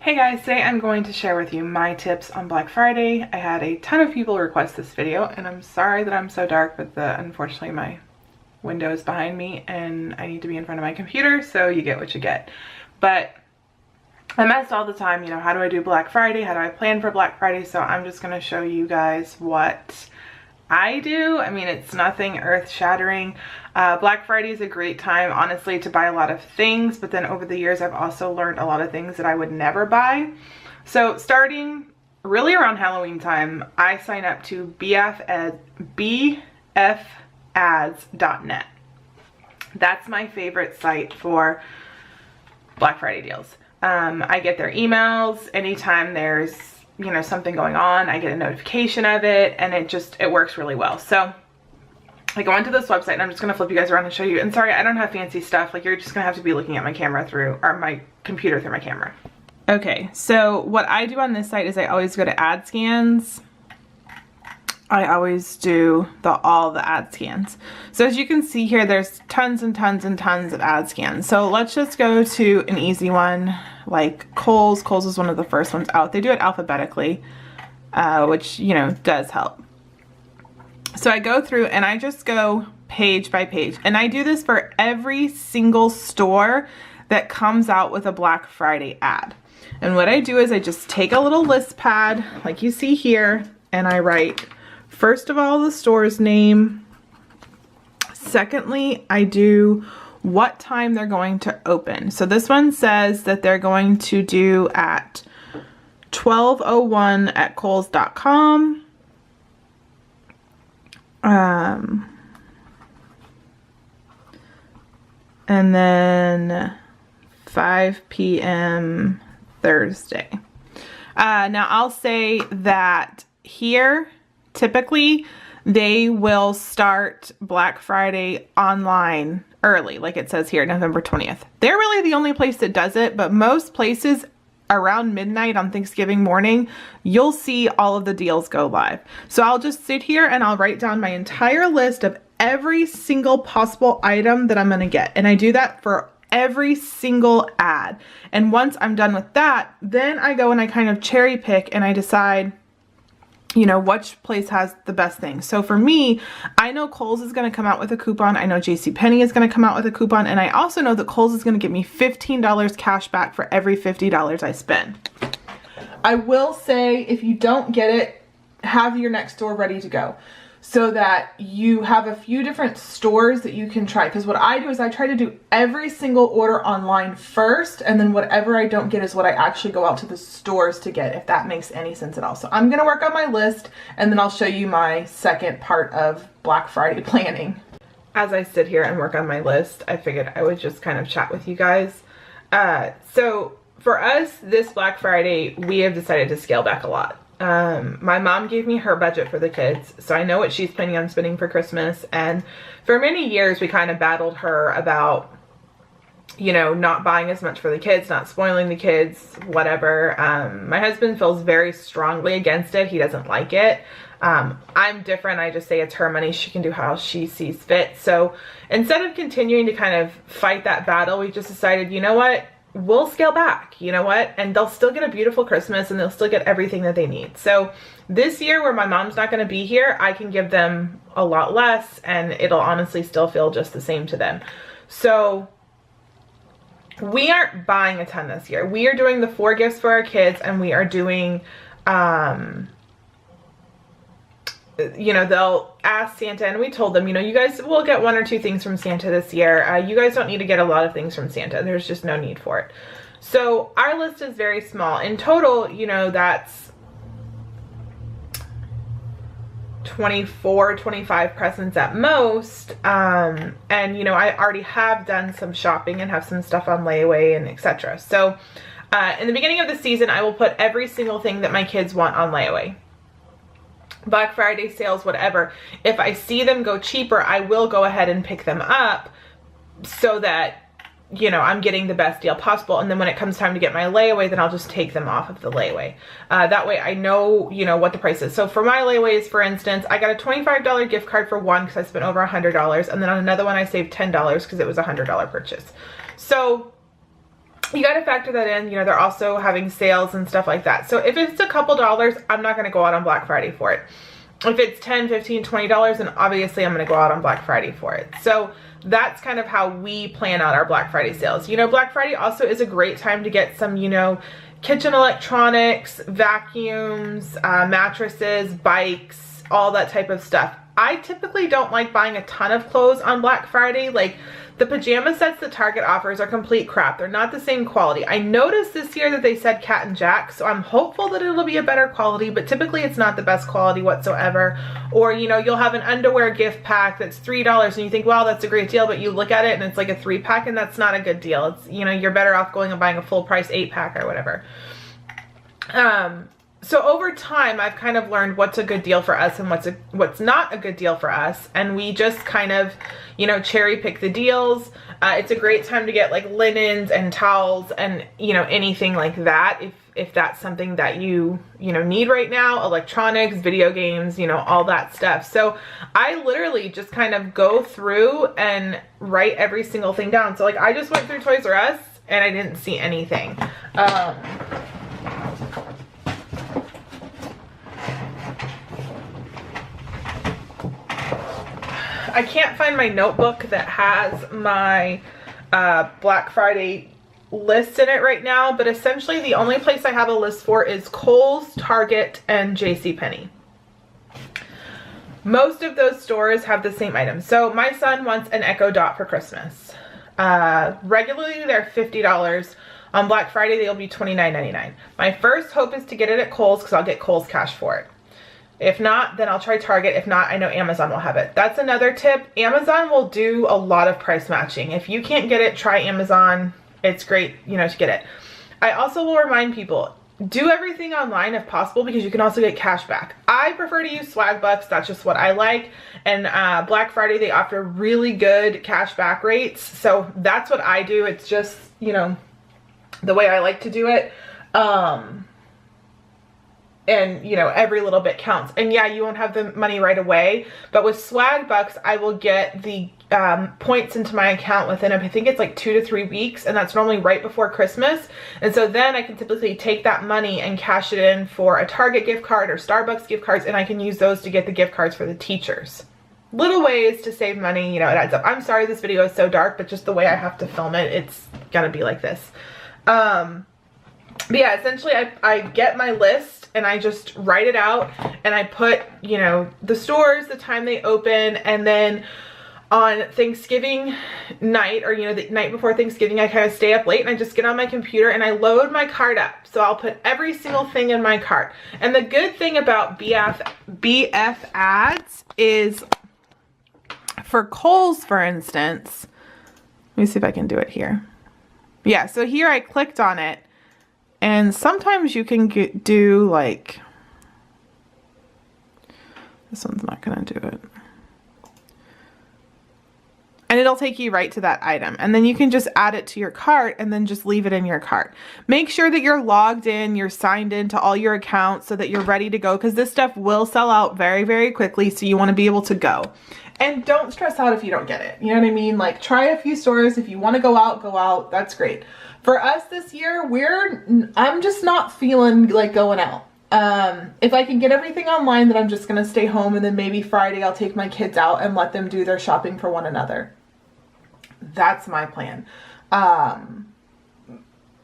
Hey guys, today I'm going to share with you my tips on Black Friday. I had a ton of people request this video and I'm sorry that I'm so dark, but unfortunately my window is behind me and I need to be in front of my computer, so you get what you get. But I'm asked all the time, you know, how do I do Black Friday? How do I plan for Black Friday? So I'm just going to show you guys what I do. I mean, it's nothing earth-shattering. Black Friday is a great time, honestly, to buy a lot of things, but then over the years I've also learned a lot of things that I would never buy. So starting really around Halloween time, I sign up to bfads.net. That's my favorite site for Black Friday deals. I get their emails anytime there's, you know, something going on. I get a notification of it and it works really well. So I go onto this website and I'm just going to flip you guys around and show you. And sorry, I don't have fancy stuff. Like, you're just going to have to be looking at my camera my computer through my camera. Okay, so what I do on this site is I always go to ad scans. I always do all the ad scans. So as you can see here, there's tons and tons and tons of ad scans. So let's just go to an easy one like Kohl's. Kohl's is one of the first ones out. They do it alphabetically, which, you know, does help. So I go through and I just go page by page. And I do this for every single store that comes out with a Black Friday ad. And what I do is I just take a little list pad like you see here and I write, first of all, the store's name. Secondly, I do what time they're going to open. So this one says that they're going to do at 12:01 at Kohls.com. And then 5 p.m. Thursday. Now I'll say that here, typically they will start Black Friday online early, like it says here, November 20th. They're really the only place that does it, but most places around midnight on Thanksgiving morning, you'll see all of the deals go live. So I'll just sit here and I'll write down my entire list of every single possible item that I'm gonna get. And I do that for every single ad. And once I'm done with that, then I go and I kind of cherry pick and I decide, you know, which place has the best thing. So for me, I know Kohl's is going to come out with a coupon. I know JCPenney is going to come out with a coupon. And I also know that Kohl's is going to give me $15 cash back for every $50 I spend. I will say, if you don't get it, have your next store ready to go so that you have a few different stores that you can try. Because what I do is I try to do every single order online first, and then whatever I don't get is what I actually go out to the stores to get, if that makes any sense at all. So I'm going to work on my list and then I'll show you my second part of Black Friday planning. As I sit here and work on my list, I figured I would just kind of chat with you guys. So for us, this Black Friday, we have decided to scale back a lot. My mom gave me her budget for the kids, so I know what she's planning on spending for Christmas. And for many years, we kind of battled her about, you know, not buying as much for the kids, not spoiling the kids, whatever. My husband feels very strongly against it. He doesn't like it. I'm different. I just say it's her money. She can do how she sees fit. So instead of continuing to kind of fight that battle, we just decided, you know what? We'll scale back, you know what? And they'll still get a beautiful Christmas and they'll still get everything that they need. So this year, where my mom's not going to be here, I can give them a lot less and it'll honestly still feel just the same to them. So we aren't buying a ton this year. We are doing the 4 gifts for our kids, and we are doing, you know, they'll ask Santa, and we told them, you know, you guys will get 1 or 2 things from Santa this year. You guys don't need to get a lot of things from Santa. There's just no need for it. So our list is very small. In total, you know, that's 24, 25 presents at most. And, you know, I already have done some shopping and have some stuff on layaway and etc. So in the beginning of the season, I will put every single thing that my kids want on layaway. Black Friday sales, whatever. If I see them go cheaper, I will go ahead and pick them up so that, you know, I'm getting the best deal possible. And then when it comes time to get my layaway, then I'll just take them off of the layaway. That way I know, you know, what the price is. So for my layaways, for instance, I got a $25 gift card for one because I spent over $100. And then on another one, I saved $10 because it was a $100 purchase. So you got to factor that in. You know, they're also having sales and stuff like that. So if it's a couple dollars, I'm not going to go out on Black Friday for it. If it's $10, $15, $20, then obviously I'm going to go out on Black Friday for it. So that's kind of how we plan out our Black Friday sales. You know, Black Friday also is a great time to get some, you know, kitchen electronics, vacuums, mattresses, bikes, all that type of stuff. I typically don't like buying a ton of clothes on Black Friday. Like, the pajama sets that Target offers are complete crap. They're not the same quality. I noticed this year that they said Cat and Jack, so I'm hopeful that it'll be a better quality, but typically it's not the best quality whatsoever. Or, you know, you'll have an underwear gift pack that's $3 and you think, wow, that's a great deal, but you look at it and it's like a 3-pack, and that's not a good deal. It's, you know, you're better off going and buying a full price 8-pack or whatever. So over time, I've kind of learned what's a good deal for us and what's not a good deal for us. And we just kind of, you know, cherry pick the deals. It's a great time to get like linens and towels and, you know, anything like that. If that's something that you know, need right now, electronics, video games, you know, all that stuff. So I literally just kind of go through and write every single thing down. So like I just went through Toys R Us and I didn't see anything. I can't find my notebook that has my Black Friday list in it right now, but essentially the only place I have a list for is Kohl's, Target, and JCPenney. Most of those stores have the same items. So my son wants an Echo Dot for Christmas. Regularly they're $50. On Black Friday they'll be $29.99. My first hope is to get it at Kohl's because I'll get Kohl's cash for it. If not, then I'll try Target. If not, I know Amazon will have it. That's another tip. Amazon will do a lot of price matching. If you can't get it, try Amazon. It's great, you know, to get it. I also will remind people, do everything online if possible because you can also get cash back. I prefer to use Swag Bucks. That's just what I like. And Black Friday, they offer really good cash back rates. So that's what I do. It's just, you know, the way I like to do it. And, you know, every little bit counts. And yeah, you won't have the money right away. But with Swag Bucks, I will get the points into my account within, I think it's like 2 to 3 weeks. And that's normally right before Christmas. And so then I can typically take that money and cash it in for a Target gift card or Starbucks gift cards. And I can use those to get the gift cards for the teachers. Little ways to save money, you know, it adds up. I'm sorry this video is so dark, but just the way I have to film it, it's gotta be like this. But yeah, essentially I get my list and I just write it out and I put, you know, the stores, the time they open, and then on Thanksgiving night, or, you know, the night before Thanksgiving, I kind of stay up late and I just get on my computer and I load my cart up. So I'll put every single thing in my cart. And the good thing about BF ads is for Kohl's, for instance, let me see if I can do it here. Yeah, so here I clicked on it. And sometimes you can do like, this one's not gonna do it. And it'll take you right to that item. And then you can just add it to your cart and then just leave it in your cart. Make sure that you're logged in, you're signed into all your accounts so that you're ready to go, because this stuff will sell out very, very quickly. So you wanna be able to go. And don't stress out if you don't get it. You know what I mean? Like, try a few stores. If you wanna go out, that's great. For us this year, I'm just not feeling like going out. If I can get everything online, then I'm just going to stay home, and then maybe Friday I'll take my kids out and let them do their shopping for one another. That's my plan.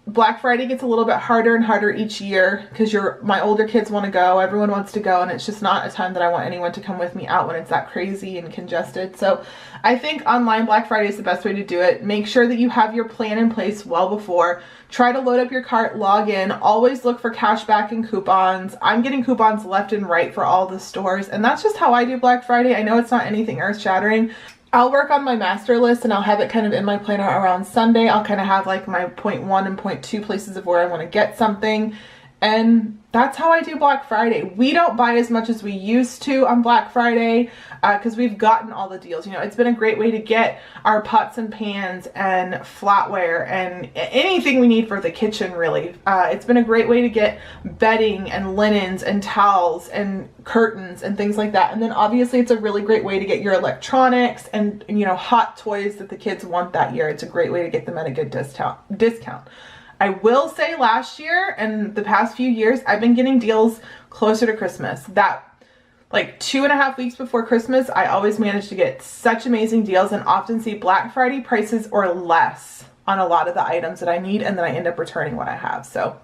Black Friday gets a little bit harder and harder each year because my older kids want to go, everyone wants to go, and it's just not a time that I want anyone to come with me out when it's that crazy and congested. So I think online Black Friday is the best way to do it. Make sure that you have your plan in place well before. Try to load up your cart, log in, always look for cash back and coupons. I'm getting coupons left and right for all the stores, and that's just how I do Black Friday. I know it's not anything earth-shattering. I'll work on my master list and I'll have it kind of in my planner around Sunday. I'll kind of have like my point 1 and point 2 places of where I want to get something. And that's how I do Black Friday. We don't buy as much as we used to on Black Friday because we've gotten all the deals. You know, it's been a great way to get our pots and pans and flatware and anything we need for the kitchen, really. It's been a great way to get bedding and linens and towels and curtains and things like that. And then obviously it's a really great way to get your electronics and, you know, hot toys that the kids want that year. It's a great way to get them at a good discount. I will say last year and the past few years, I've been getting deals closer to Christmas. That like 2.5 weeks before Christmas, I always manage to get such amazing deals and often see Black Friday prices or less on a lot of the items that I need, and then I end up returning what I have. So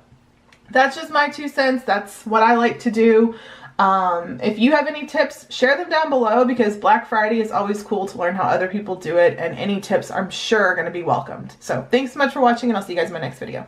that's just my 2 cents. That's what I like to do. If you have any tips, share them down below, because Black Friday is always cool to learn how other people do it, and any tips I'm sure are going to be welcomed. So thanks so much for watching, and I'll see you guys in my next video.